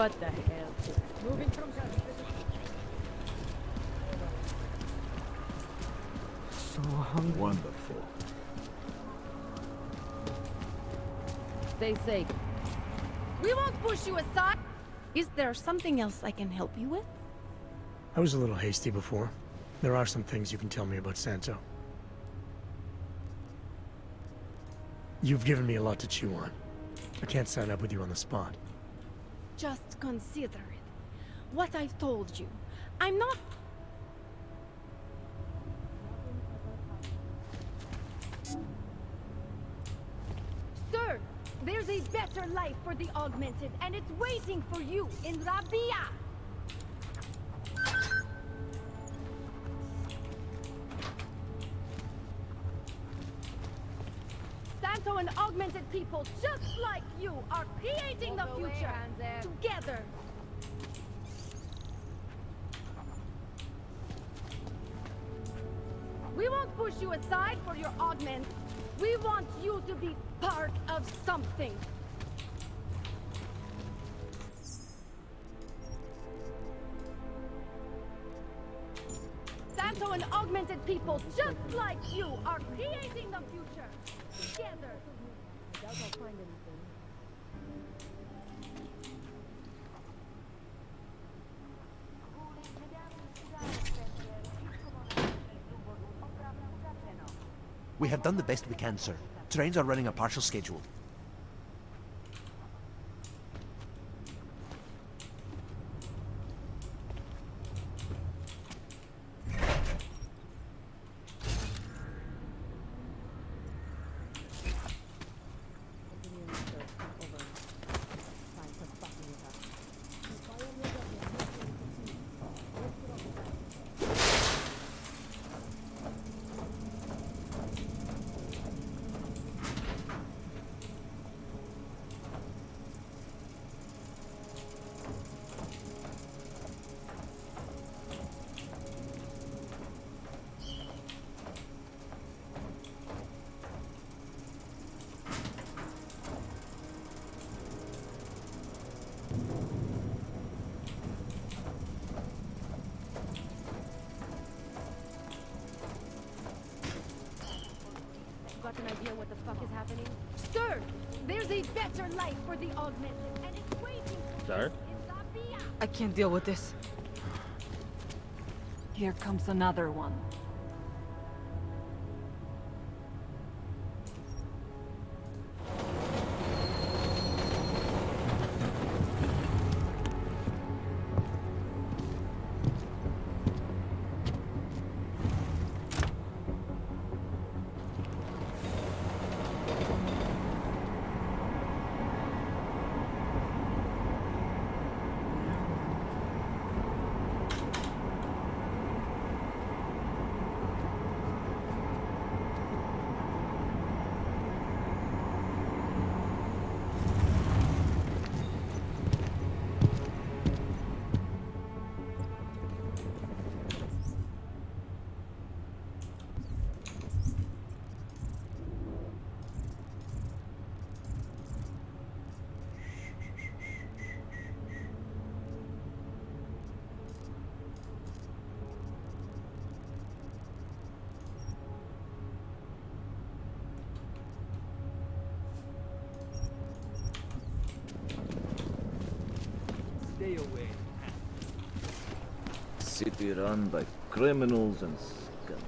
What the hell? Moving from so hungry. Wonderful. Stay safe. We won't push you aside. Is there something else I can help you with? I was a little hasty before. There are some things you can tell me about Santo. You've given me a lot to chew on. I can't sign up with you on the spot. Just consider it. What I've told you. I'm not... Sir, there's a better life for the Augmented, and it's waiting for you in Rabia! Santo and Augmented people just like you are creating the future together. We won't push you aside for your augment. We want you to be part of something. Santo and Augmented people just like you are creating the future together. I doubt I'll find anything. We have done the best we can, sir. Trains are running a partial schedule. Got an idea what the fuck is happening? Sir, there's a better life for the Augmented, and it's waiting for you in Rabia. I can't deal with this. Here comes another one. Stay away. City run by criminals and scum.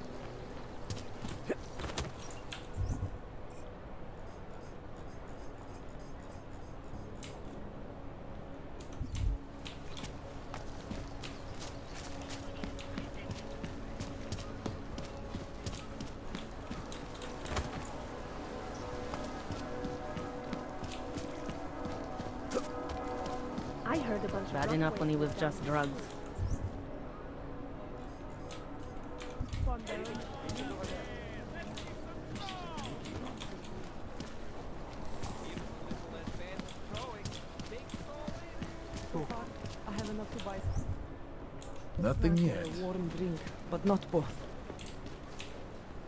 I heard a bunch Bad enough when he was just drugs. I have enough to buy. Nothing yet. A warm drink, but not both.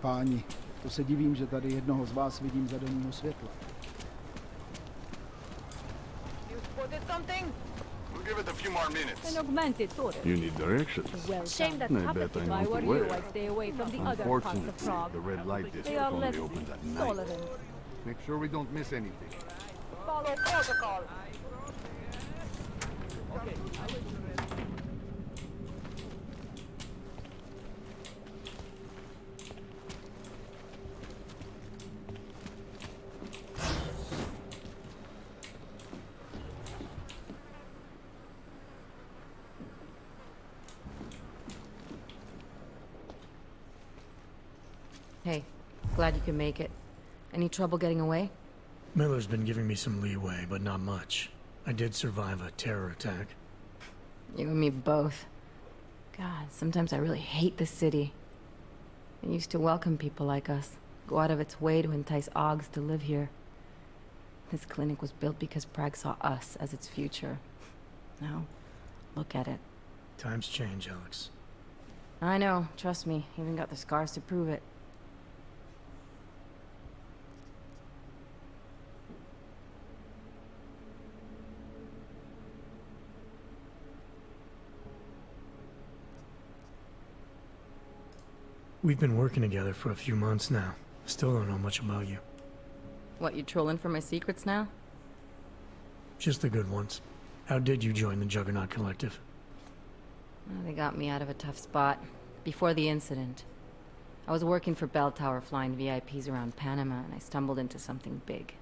Páni, to se divím, že tady jednoho z vás vidím za denního světla. You spotted something? more minutes. An augmented tourist. You need directions. Well, Shame that I puppet bet I if know I were the you, way. I'd stay away from the other parts of Unfortunately, Prague. the red light district They are less only opens at night. tolerant. Make sure we don't miss anything. Follow protocol. Hey, glad you can make it. Any trouble getting away? Miller's been giving me some leeway, but not much. I did survive a terror attack. You and me both. God, sometimes I really hate this city. It used to welcome people like us, go out of its way to entice Augs to live here. This clinic was built because Prague saw us as its future. Now, look at it. Times change, Alex. I know, trust me, even got the scars to prove it. We've been working together for a few months now. Still don't know much about you. What, you trolling for my secrets now? Just the good ones. How did you join the Juggernaut Collective? Well, they got me out of a tough spot. Before the incident. I was working for Bell Tower flying VIPs around Panama, and I stumbled into something big.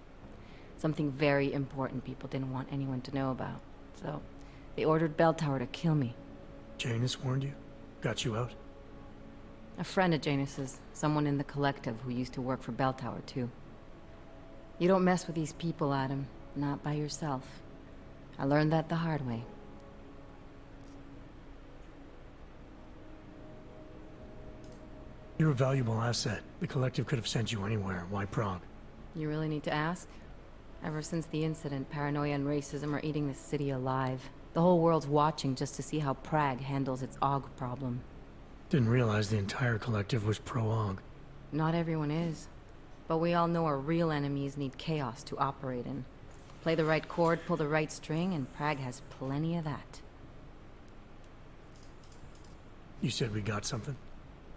Something very important people didn't want anyone to know about. So, they ordered Bell Tower to kill me. Janus warned you? Got you out? A friend of Janus's, someone in the collective who used to work for Bell Tower too. You don't mess with these people, Adam. Not by yourself. I learned that the hard way. You're a valuable asset. The collective could have sent you anywhere. Why Prague? You really need to ask? Ever since the incident, paranoia and racism are eating this city alive. The whole world's watching just to see how Prague handles its AUG problem. Didn't realize the entire collective was pro-AUG. Not everyone is. But we all know our real enemies need chaos to operate in. Play the right chord, pull the right string, and Prague has plenty of that. You said we got something?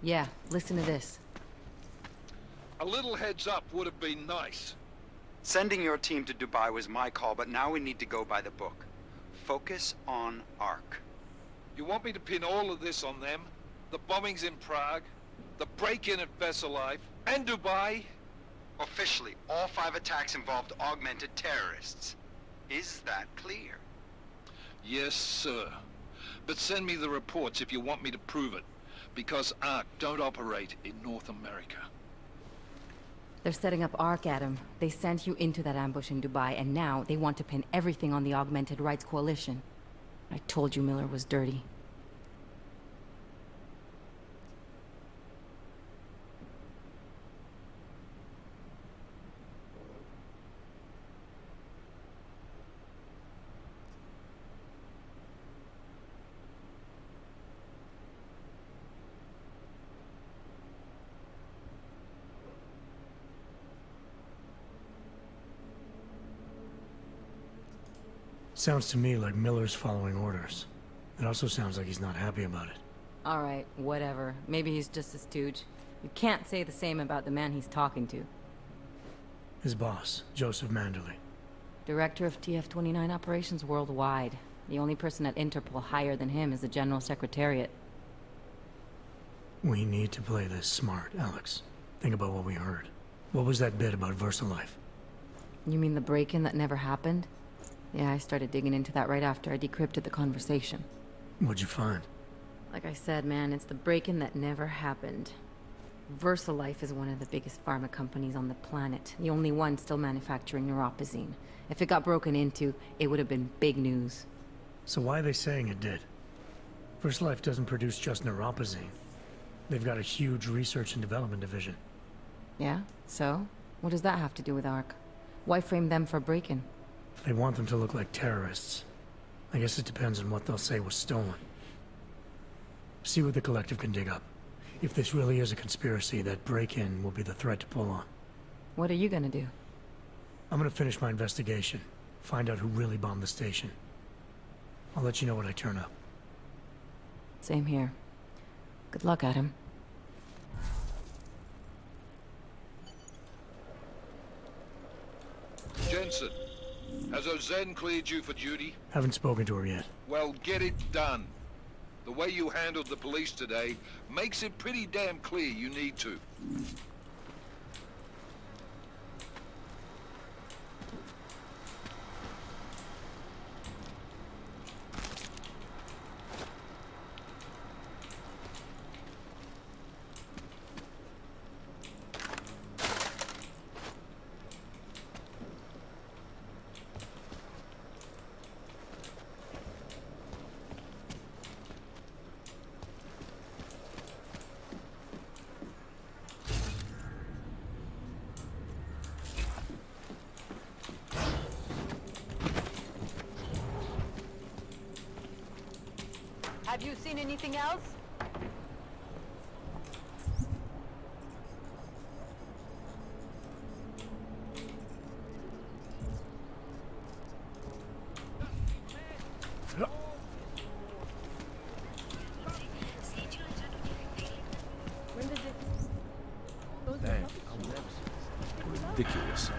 Yeah, listen to this. A little heads up would have been nice. Sending your team to Dubai was my call, but now we need to go by the book. Focus on ARC. You want me to pin all of this on them? The bombings in Prague, the break-in at Life, and Dubai? Officially, all 5 attacks involved augmented terrorists. Is that clear? Yes, sir. But send me the reports if you want me to prove it, because ARC don't operate in North America. They're setting up ARC, Adam. They sent you into that ambush in Dubai, and now they want to pin everything on the Augmented Rights Coalition. I told you Miller was dirty. Sounds to me like Miller's following orders. It also sounds like he's not happy about it. Alright, whatever. Maybe he's just a stooge. You can't say the same about the man he's talking to. His boss, Joseph Manderley. Director of TF-29 operations worldwide. The only person at Interpol higher than him is the General Secretariat. We need to play this smart, Alex. Think about what we heard. What was that bit about VersaLife? You mean the break-in that never happened? Yeah, I started digging into that right after I decrypted the conversation. What'd you find? Like I said, man, it's the break-in that never happened. VersaLife is one of the biggest pharma companies on the planet. The only one still manufacturing neuropozyne. If it got broken into, it would have been big news. So why are they saying it did? VersaLife doesn't produce just neuropozyne. They've got a huge research and development division. Yeah? So? What does that have to do with ARC? Why frame them for break-in? They want them to look like terrorists. I guess it depends on what they'll say was stolen. See what the collective can dig up. If this really is a conspiracy, that break-in will be the threat to pull on. What are you gonna do? I'm gonna finish my investigation. Find out who really bombed the station. I'll let you know when I turn up. Same here. Good luck, Adam. Jensen, has Ozen cleared you for duty? Haven't spoken to her yet. Well, get it done. The way you handled the police today makes it pretty damn clear you need to. Have you seen anything else? When did it... Those Dang, were I'll never see this. Ridiculous.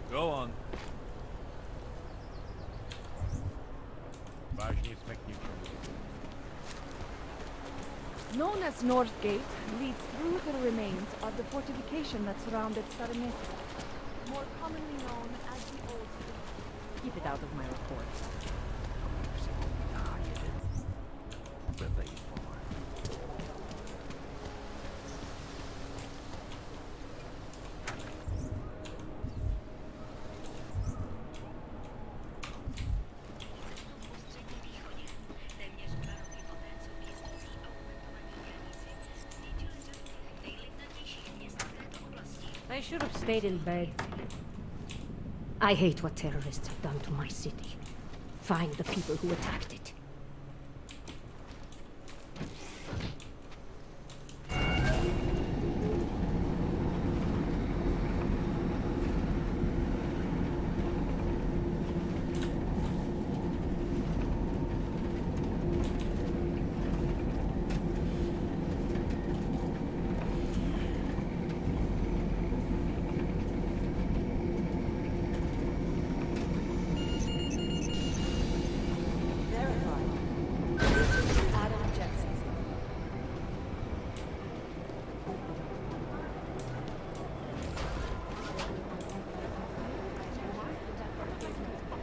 Go on. known as North Gate, leads through the remains of the fortification that surrounded Starinesa, more commonly known as the Old City. Keep it out of my report. I should have stayed in bed. I hate what terrorists have done to my city. Find the people who attacked it.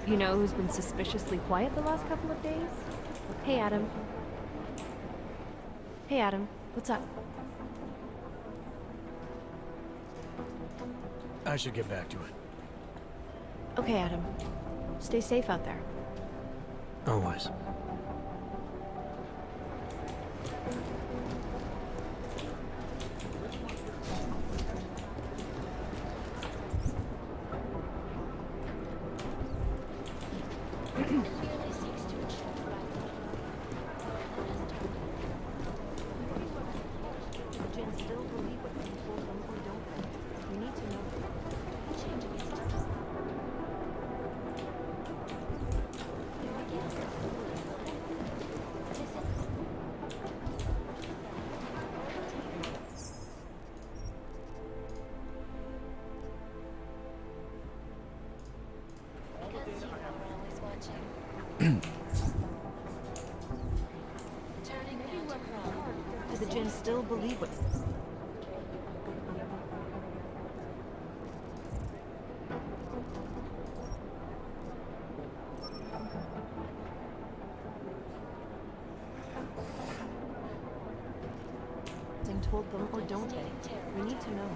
You know who's been suspiciously quiet the last couple of days? Hey, Adam. Hey, Adam. What's up? I should get back to it. Okay, Adam. Stay safe out there. Always. Do the Jinn still believe what... told them, or don't they? We need to know.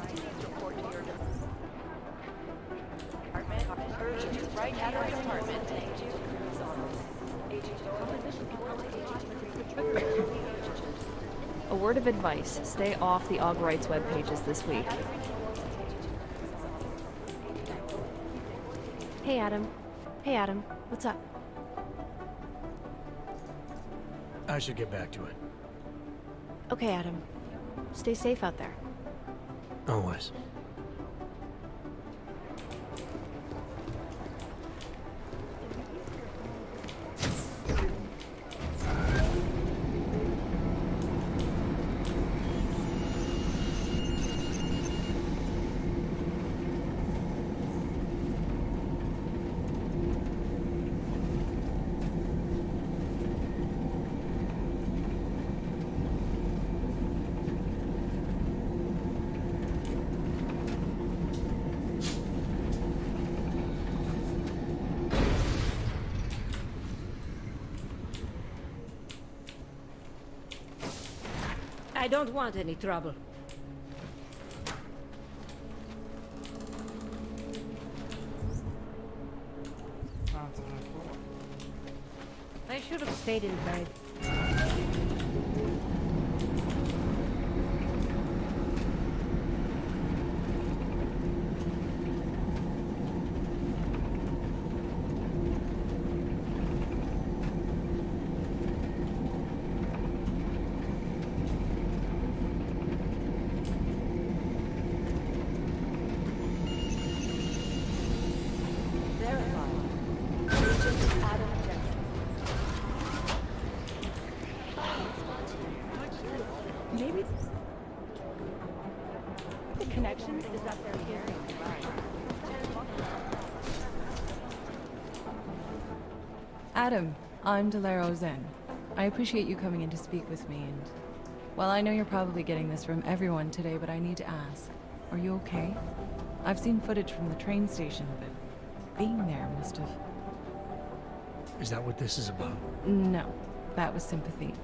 report to your department. Urgent, right at our department. Thank you. A word of advice, stay off the Aug Rights web pages this week. Hey, Adam. Hey, Adam. What's up? I should get back to it. Okay, Adam. Stay safe out there. Always. I don't want any trouble. I should have stayed in bed. Maybe the connection is up there here. Adam, I'm Delaro Zen. I appreciate you coming in to speak with me, and... Well, I know you're probably getting this from everyone today, but I need to ask. Are you okay? I've seen footage from the train station, but being there must have... Is that what this is about? No, that was sympathy.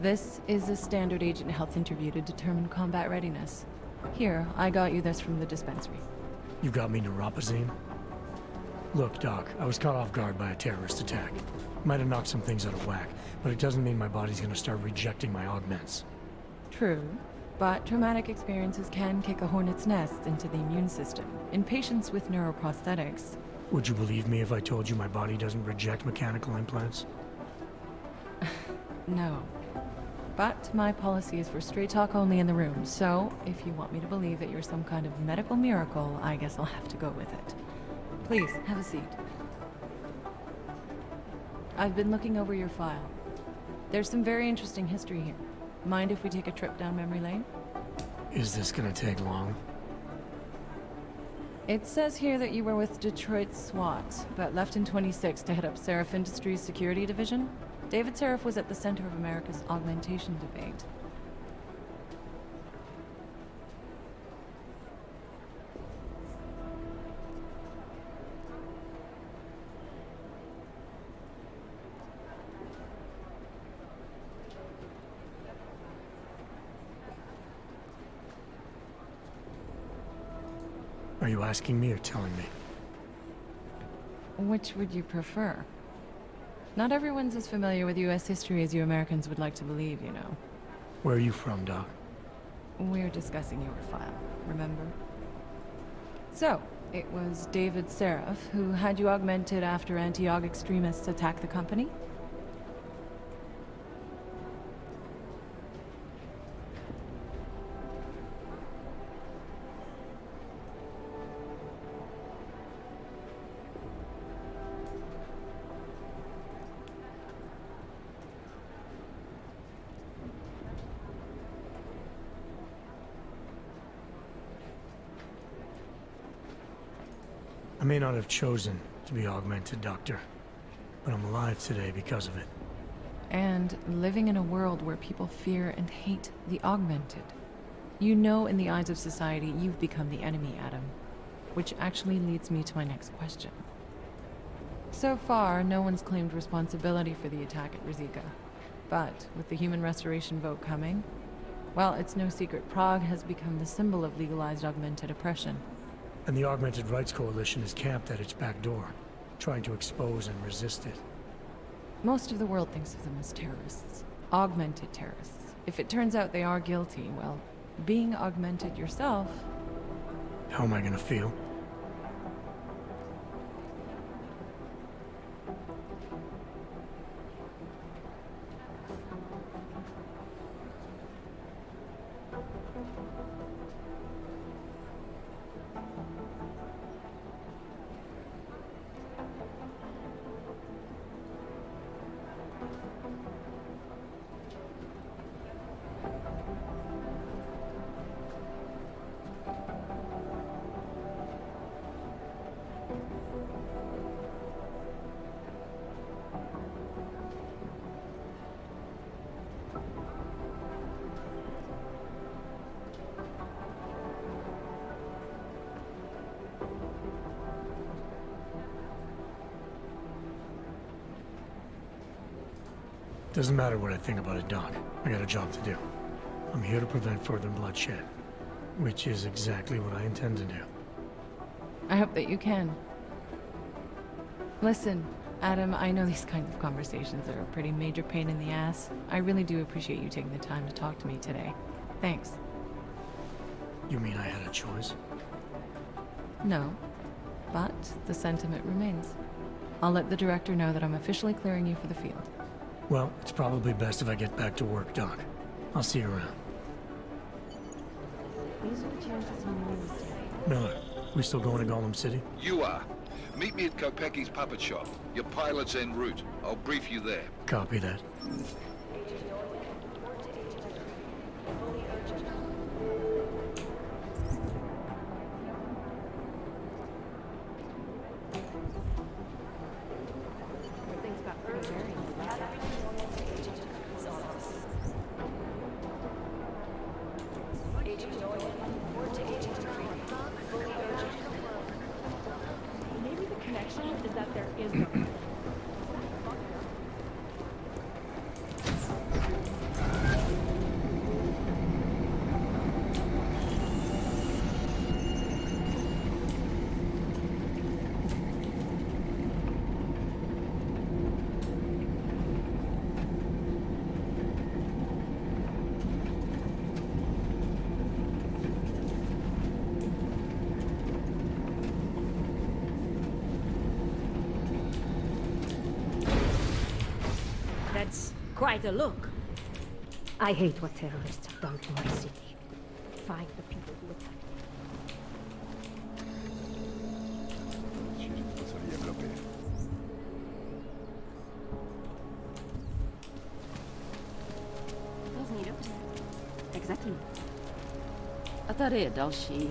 This is a standard agent health interview to determine combat readiness. Here, I got you this from the dispensary. You got me neuropazine? Look, Doc, I was caught off guard by a terrorist attack. Might have knocked some things out of whack, but it doesn't mean my body's gonna start rejecting my augments. True, but traumatic experiences can kick a hornet's nest into the immune system. In patients with neuroprosthetics... Would you believe me if I told you my body doesn't reject mechanical implants? No. But my policy is for straight talk only in the room, so if you want me to believe that you're some kind of medical miracle, I guess I'll have to go with it. Please, have a seat. I've been looking over your file. There's some very interesting history here. Mind if we take a trip down memory lane? Is this gonna take long? It says here that you were with Detroit SWAT, but left in 26 to head up Seraph Industries' security division. David Seraph was at the center of America's augmentation debate. Are you asking me or telling me? Which would you prefer? Not everyone's as familiar with U.S. history as you Americans would like to believe, you know. Where are you from, Doc? We're discussing your file, remember? So, it was David Seraph who had you augmented after anti-aug extremists attacked the company? I may not have chosen to be augmented, Doctor, but I'm alive today because of it. And living in a world where people fear and hate the augmented. You know, in the eyes of society, you've become the enemy, Adam. Which actually leads me to my next question. So far, no one's claimed responsibility for the attack at Rizika. But with the human restoration vote coming, Well, it's no secret Prague has become the symbol of legalized augmented oppression. And the Augmented Rights Coalition is camped at its back door, trying to expose and resist it. Most of the world thinks of them as terrorists. Augmented terrorists. If it turns out they are guilty, well, being augmented yourself... How am I gonna feel? Doesn't matter what I think about it, Doc. I got a job to do. I'm here to prevent further bloodshed, which is exactly what I intend to do. I hope that you can. Listen, Adam, I know these kinds of conversations are a pretty major pain in the ass. I really do appreciate you taking the time to talk to me today. Thanks. You mean I had a choice? No, but the sentiment remains. I'll let the director know that I'm officially clearing you for the field. Well, it's probably best if I get back to work, Doc. I'll see you around. These are the chances he knows. Miller, we still going to Gollum City? You are. Meet me at Kopecki's puppet shop. Your pilot's en route. I'll brief you there. Copy that. Things got pretty hairy. Maybe the connection is that there is no... That's quite a look. I hate what terrorists have done to my city. Find the people who attacked Exactly. أطري další.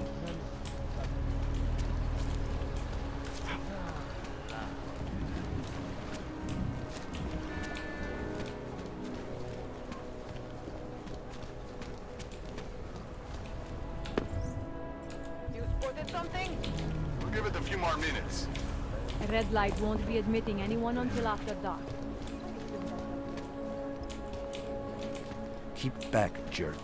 We'll give it a few more minutes. A red light won't be admitting anyone until after dark. Keep back, jerk.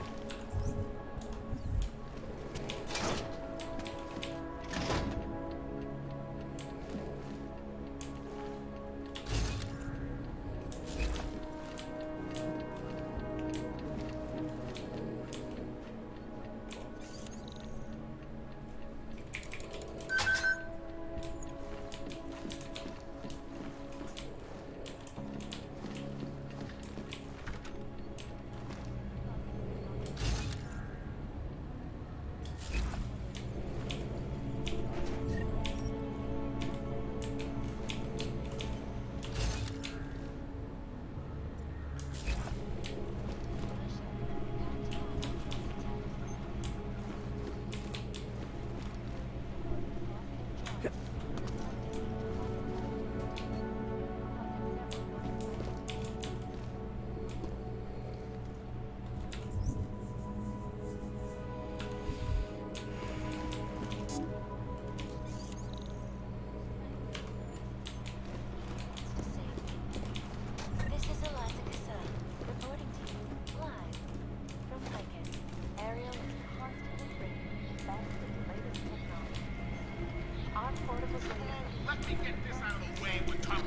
Let me get this out of the way. We're talking.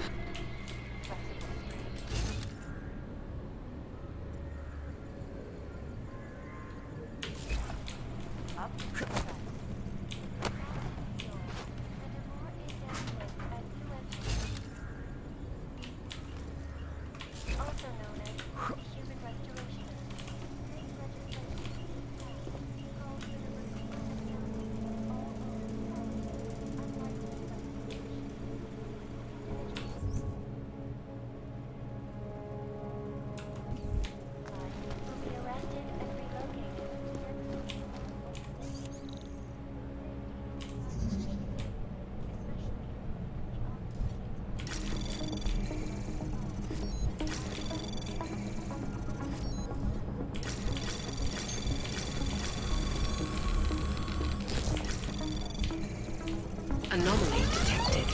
Anomaly detected.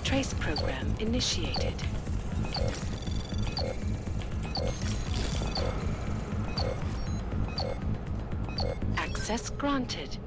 Trace program initiated. Access granted.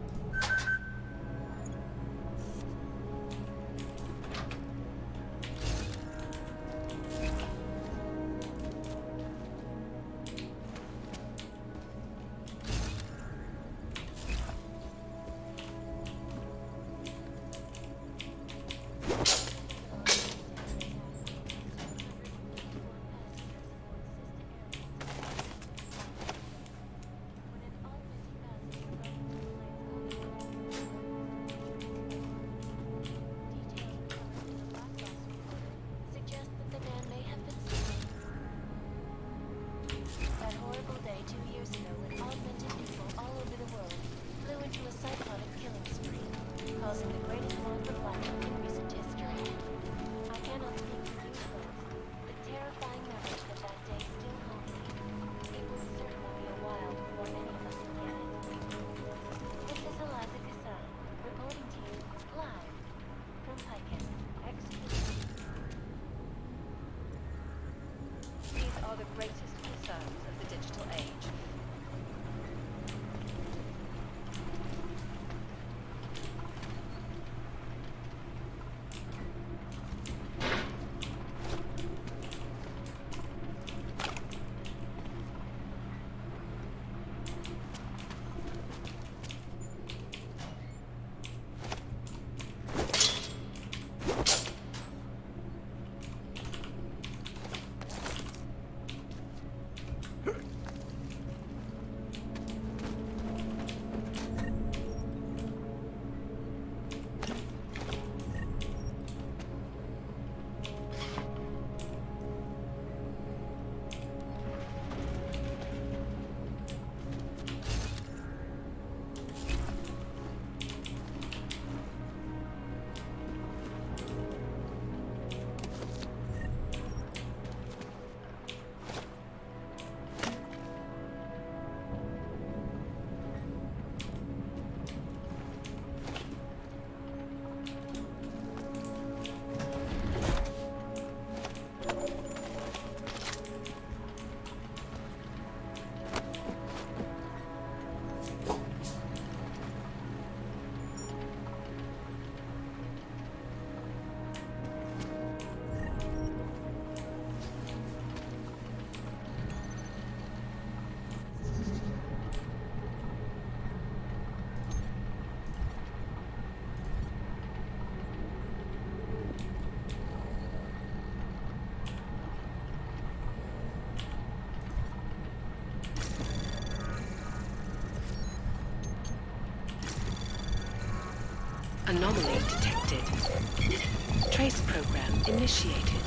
Anomaly detected. Trace program initiated.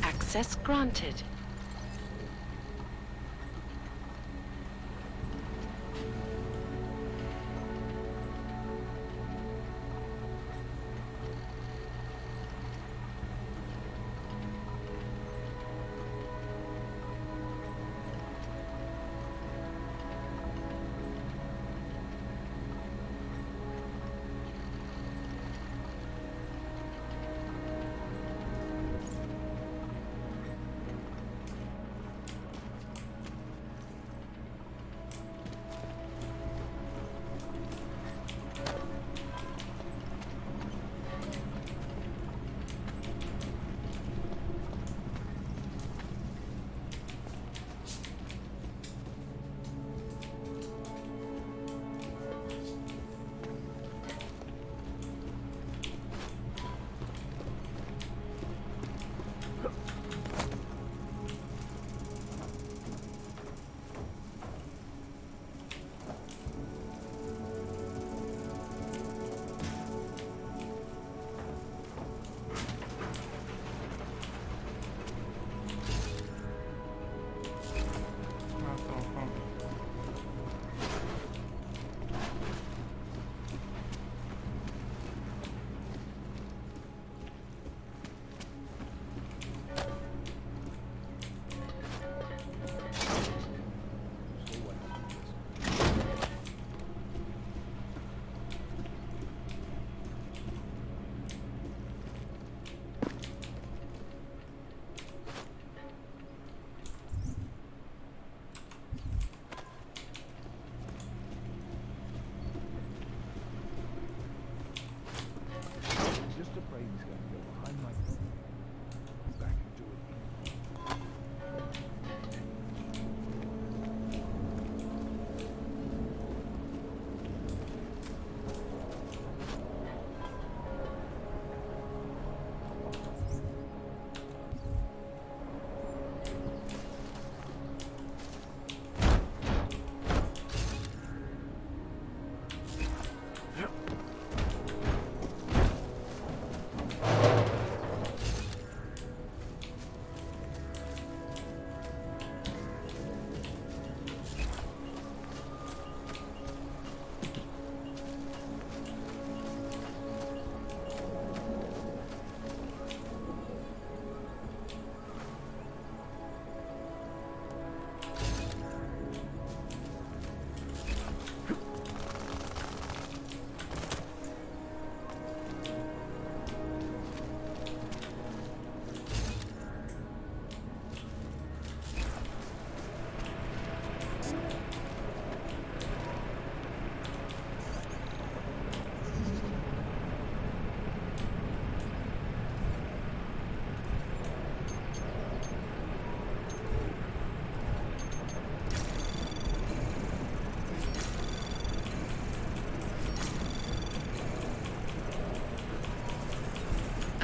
Access granted.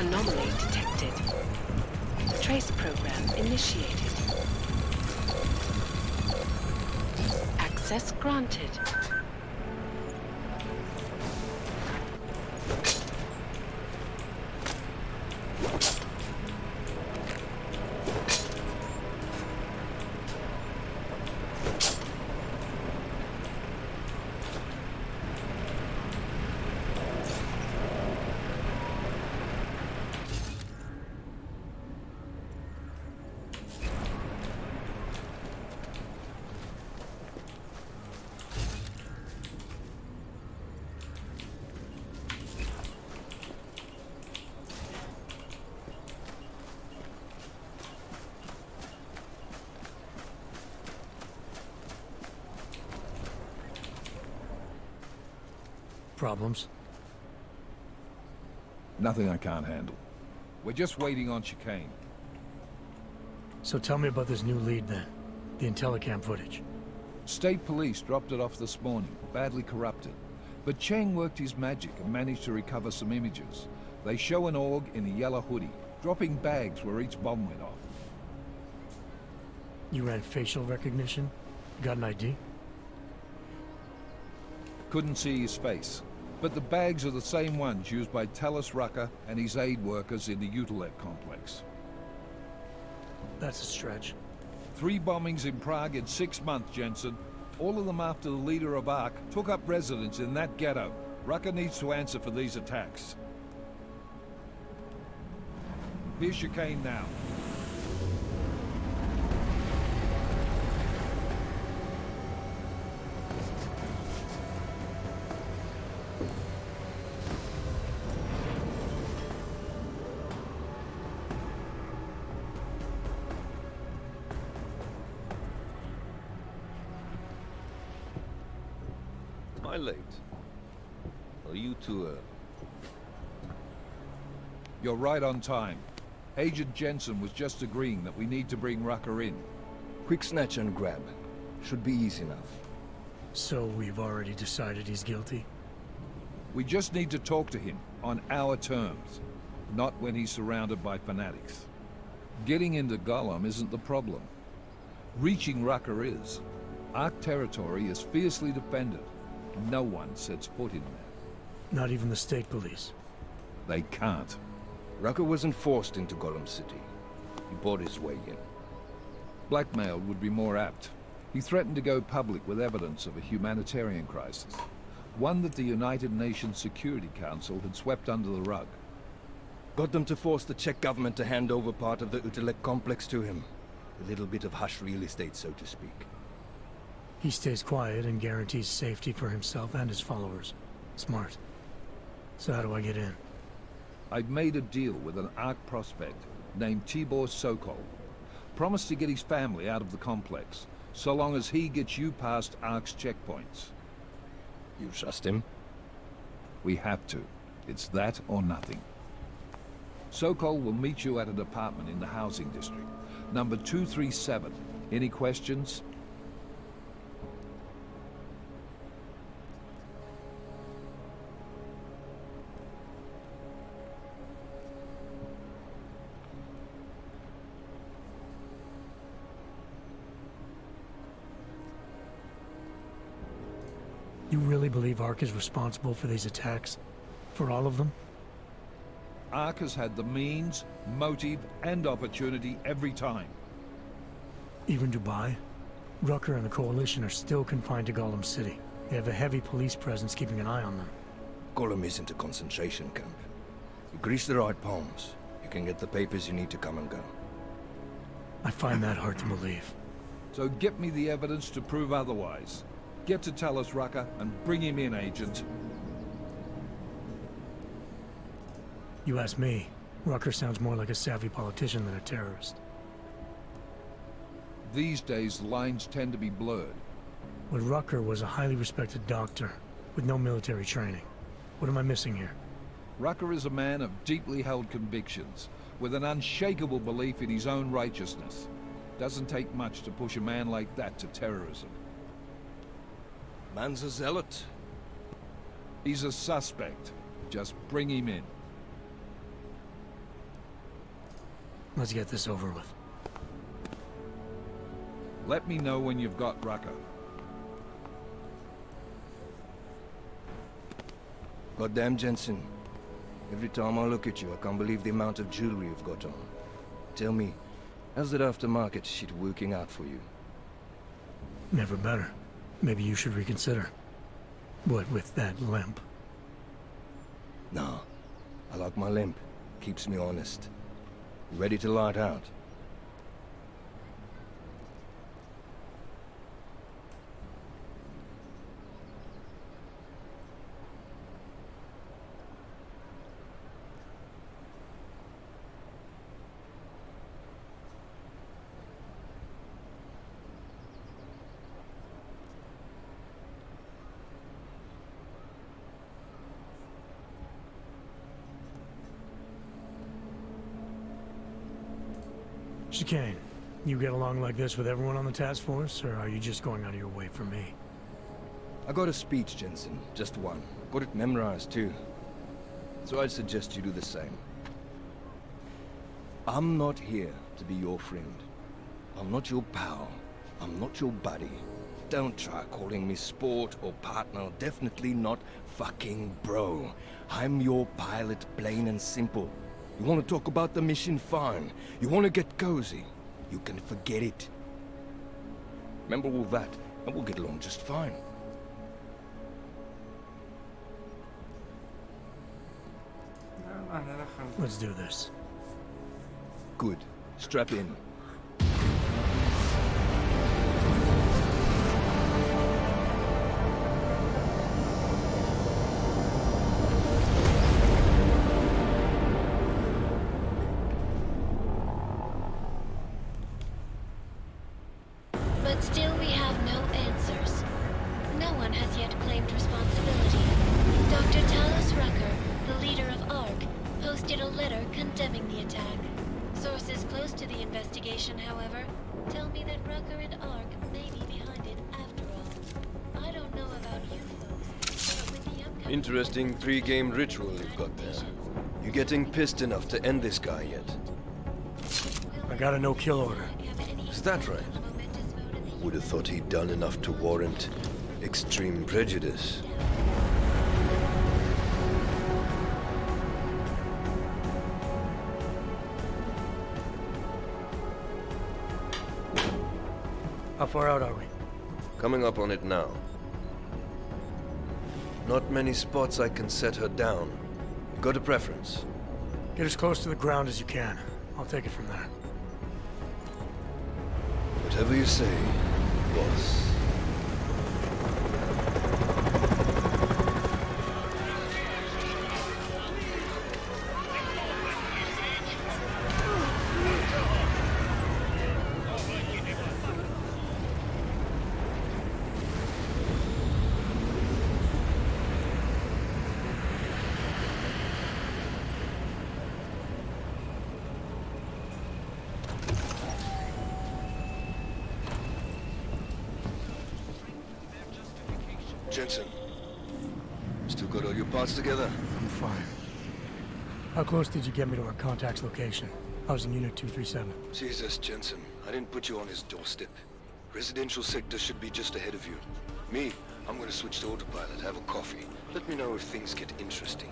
Anomaly detected. Trace program initiated. Access granted. Problems? Nothing I can't handle. We're just waiting on chicane. So tell me about this new lead then. The Intellicam footage. State police dropped it off this morning, badly corrupted. But Cheng worked his magic and managed to recover some images. They show an org in a yellow hoodie, dropping bags where each bomb went off. You ran facial recognition? You got an ID? Couldn't see his face. But the bags are the same ones used by Talus Rucker and his aid workers in the Utilec complex. That's a stretch. 3 bombings in Prague in 6 months, Jensen. All of them after the leader of ARC took up residence in that ghetto. Rucker needs to answer for these attacks. Here's chicane now. Am I late? Are you too early? You're right on time. Agent Jensen was just agreeing that we need to bring Rucker in. Quick snatch and grab. Should be easy enough. So we've already decided he's guilty? We just need to talk to him on our terms, not when he's surrounded by fanatics. Getting into Gollum isn't the problem. Reaching Rucker is. ARC territory is fiercely defended. No one sets foot in there. Not even the state police? They can't. Rucker wasn't forced into Gollum City. He bought his way in. Blackmail would be more apt. He threatened to go public with evidence of a humanitarian crisis. One that the United Nations Security Council had swept under the rug. Got them to force the Czech government to hand over part of the Utilec complex to him. A little bit of hush real estate, so to speak. He stays quiet and guarantees safety for himself and his followers. Smart. So how do I get in? I've made a deal with an ARC prospect named Tibor Sokol. Promised to get his family out of the complex, so long as he gets you past ARC's checkpoints. You trust him? We have to. It's that or nothing. Sokol will meet you at an apartment in the housing district. Number 237. Any questions? You really believe ARC is responsible for these attacks? For all of them? ARC has had the means, motive, and opportunity every time. Even Dubai? Rucker and the Coalition are still confined to Gollum City. They have a heavy police presence keeping an eye on them. Gollum isn't a concentration camp. You grease the right palms, you can get the papers you need to come and go. I find that hard to believe. So get me the evidence to prove otherwise. Get to Talus Rucker and bring him in, Agent. You ask me, Rucker sounds more like a savvy politician than a terrorist. These days, lines tend to be blurred. But Rucker was a highly respected doctor, with no military training. What am I missing here? Rucker is a man of deeply held convictions, with an unshakable belief in his own righteousness. Doesn't take much to push a man like that to terrorism. Man's a zealot. He's a suspect. Just bring him in. Let's get this over with. Let me know when you've got Rucker. Goddamn, Jensen. Every time I look at you, I can't believe the amount of jewelry you've got on. Tell me, how's that aftermarket shit working out for you? Never better. Maybe you should reconsider. What with that limp? Nah. I like my limp. Keeps me honest. Ready to light out. Chicane, you get along like this with everyone on the task force, or are you just going out of your way for me? I got a speech, Jensen. Just one. Got it memorized, too. So I'd suggest you do the same. I'm not here to be your friend. I'm not your pal. I'm not your buddy. Don't try calling me sport or partner. Definitely not fucking bro. I'm your pilot, plain and simple. You want to talk about the mission? Fine. You want to get cozy? You can forget it. Remember all that, and we'll get along just fine. Let's do this. Good. Strap in. But still we have no answers. No one has yet claimed responsibility. Dr. Talos Rucker, the leader of ARC, posted a letter condemning the attack. Sources close to the investigation, however, tell me that Rucker and ARC may be behind it after all. I don't know about you folks, but with the upcoming... Interesting pre-game ritual you've got there. You getting pissed enough to end this guy yet? I got a no-kill order. Is that right? Would have thought he'd done enough to warrant extreme prejudice. How far out are we? Coming up on it now. Not many spots I can set her down. You got a preference? Get as close to the ground as you can. I'll take it from there. Whatever you say, boss. Jensen, still got all your parts together? I'm fine. How close did you get me to our contact's location? I was in Unit 237. Jesus, Jensen, I didn't put you on his doorstep. Residential sector should be just ahead of you. Me, I'm gonna switch to autopilot, have a coffee. Let me know if things get interesting.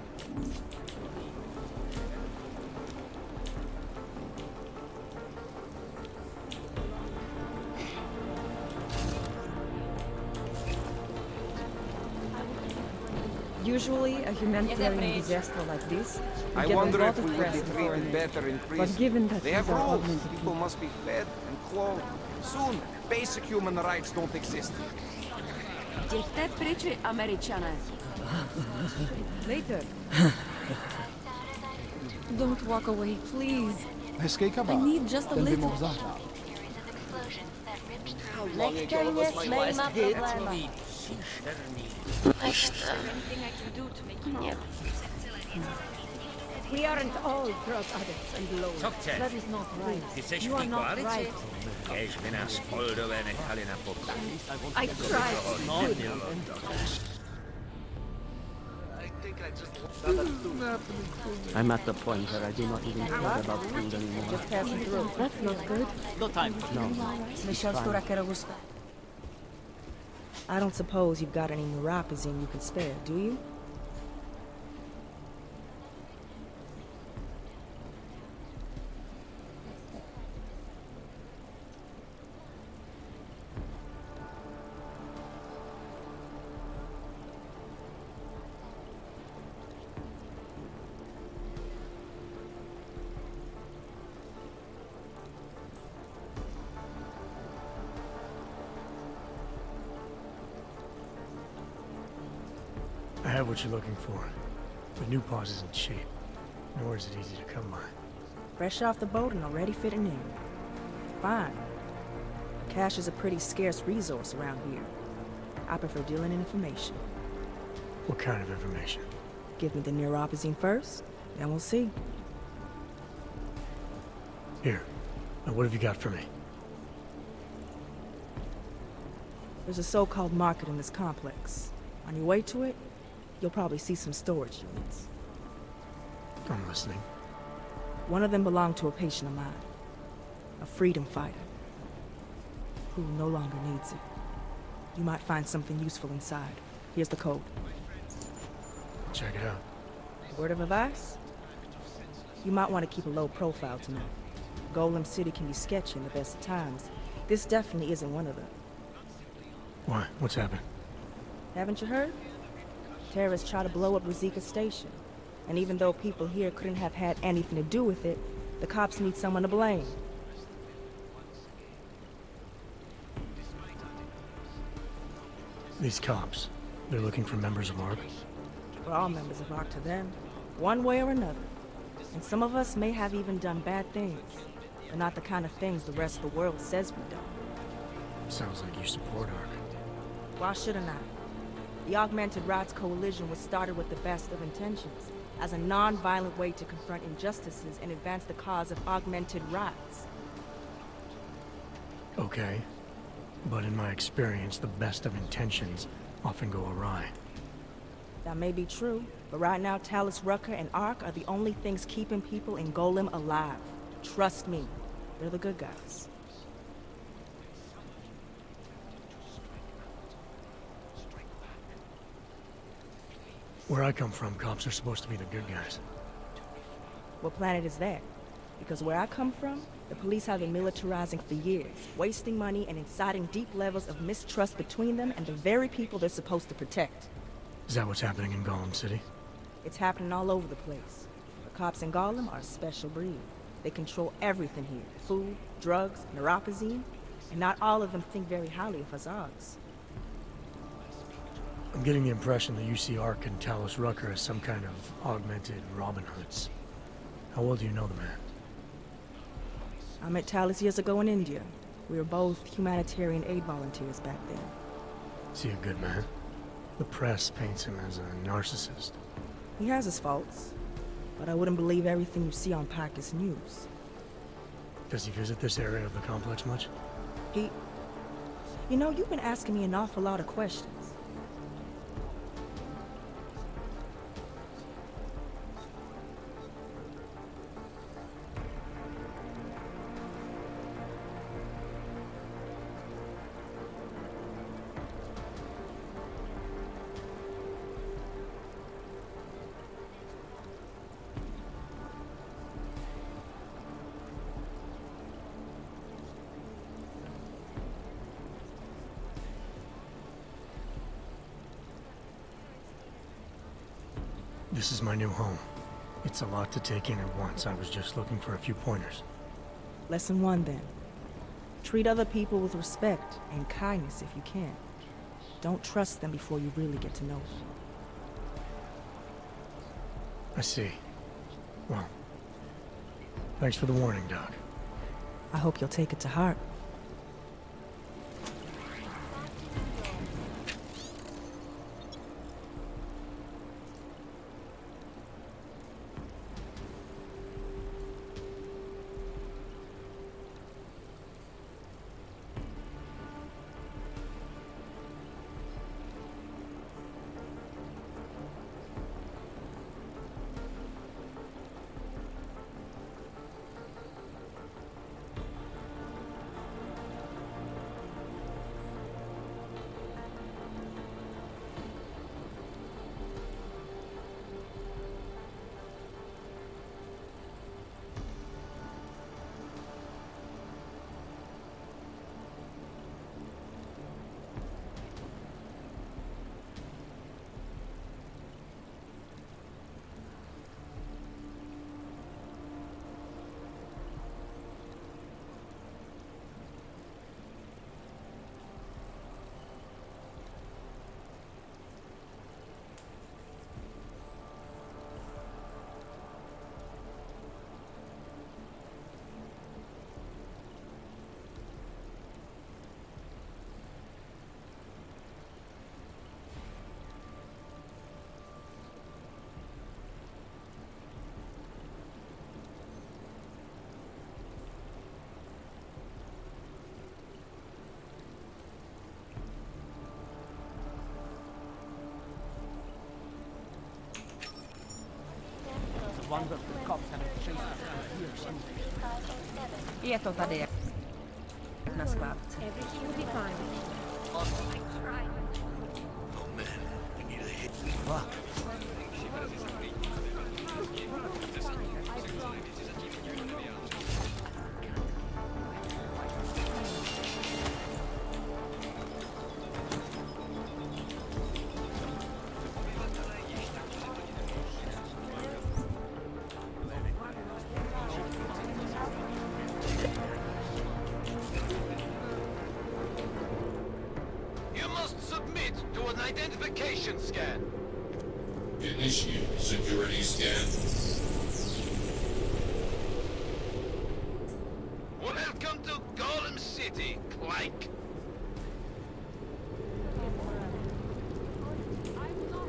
Usually, a humanitarian disaster like this, I wonder if we would be treated better in prison. But given that they have these are rules. augmented People must be fed and clothed. Soon, basic human rights don't exist. Later. Don't walk away, please. Hezký kabát. I need just a Ten by little. mohl zahrát. We aren't all drug addicts and low. That is not right. You are not right. I tried. I think I'm at the point where I do not even care about food anymore. Just passing through. That's not good. No time. No. It's fine. I don't suppose you've got any neuropazine you can spare, do you? I have what you're looking for. The new pause isn't cheap, nor is it easy to come by. Fresh off the boat and already fitting in. Fine. Cash is a pretty scarce resource around here. I prefer dealing in information. What kind of information? Give me the neuropazine first, then we'll see. Here. Now what have you got for me? There's a so-called market in this complex. On your way to it, you'll probably see some storage units. I'm listening. One of them belonged to a patient of mine. A freedom fighter. Who no longer needs it. You might find something useful inside. Here's the code. Check it out. Word of advice? You might want to keep a low profile tonight. Golem City can be sketchy in the best of times. This definitely isn't one of them. Why? What's happened? Haven't you heard? Terrorists try to blow up Rizika Station. And even though people here couldn't have had anything to do with it, the cops need someone to blame. These cops, they're looking for members of ARC? We're all members of ARC to them, one way or another. And some of us may have even done bad things, but not the kind of things the rest of the world says we've done. Sounds like you support ARC. Why shouldn't I? The Augmented Rights Coalition was started with the best of intentions, as a non-violent way to confront injustices and advance the cause of augmented rights. Okay. But in my experience, the best of intentions often go awry. That may be true, but right now Talus Rucker and ARC are the only things keeping people in Golem alive. Trust me, they're the good guys. Where I come from, cops are supposed to be the good guys. What planet is that? Because where I come from, the police have been militarizing for years, wasting money and inciting deep levels of mistrust between them and the very people they're supposed to protect. Is that what's happening in Golem City? It's happening all over the place. The cops in Golem are a special breed. They control everything here. Food, drugs, neuropazine, and not all of them think very highly of Azags. I'm getting the impression that you see ARC and Talus Rucker as some kind of augmented Robin Hoods. How well do you know the man? I met Talus years ago in India. We were both humanitarian aid volunteers back then. Is he a good man? The press paints him as a narcissist. He has his faults, but I wouldn't believe everything you see on Pacus News. Does he visit this area of the complex much? You know, you've been asking me an awful lot of questions. This is my new home. It's a lot to take in at once. I was just looking for a few pointers. Lesson 1, then. Treat other people with respect and kindness if you can. Don't trust them before you really get to know them. I see. Well, thanks for the warning, Doc. I hope you'll take it to heart. wonder if the cops haven't chased us out here somewhere. Ieto tady na skládce. Everything will be fine. Oh man, we need a hit. Fuck. Identification scan. Initiate security scan. Welcome to Golem City, Clank.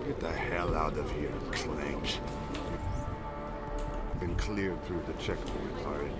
Get the hell out of here, Clank. Been cleared through the checkpoint, alright?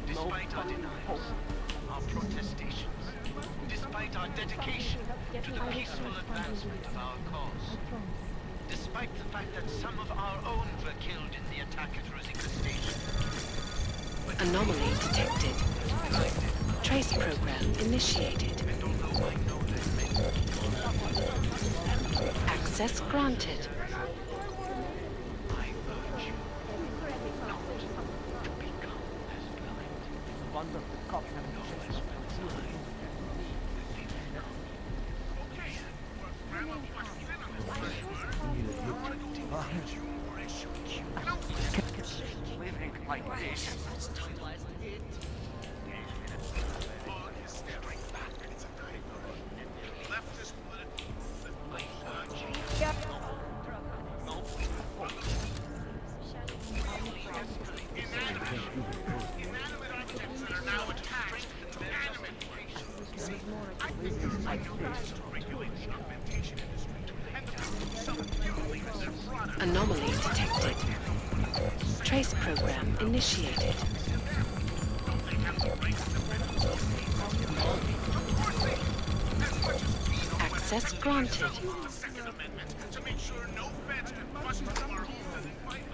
Despite our denials, our protestations, despite our dedication to the peaceful advancement of our cause, despite the fact that some of our own were killed in the attack at Rosika Station. Anomaly detected. Trace program initiated. Access granted. Wonder if the cops haven't chased us out here. Living like this. Anomaly detected. Trace program initiated. Access granted. To make sure no feds can bust through our homes and fight.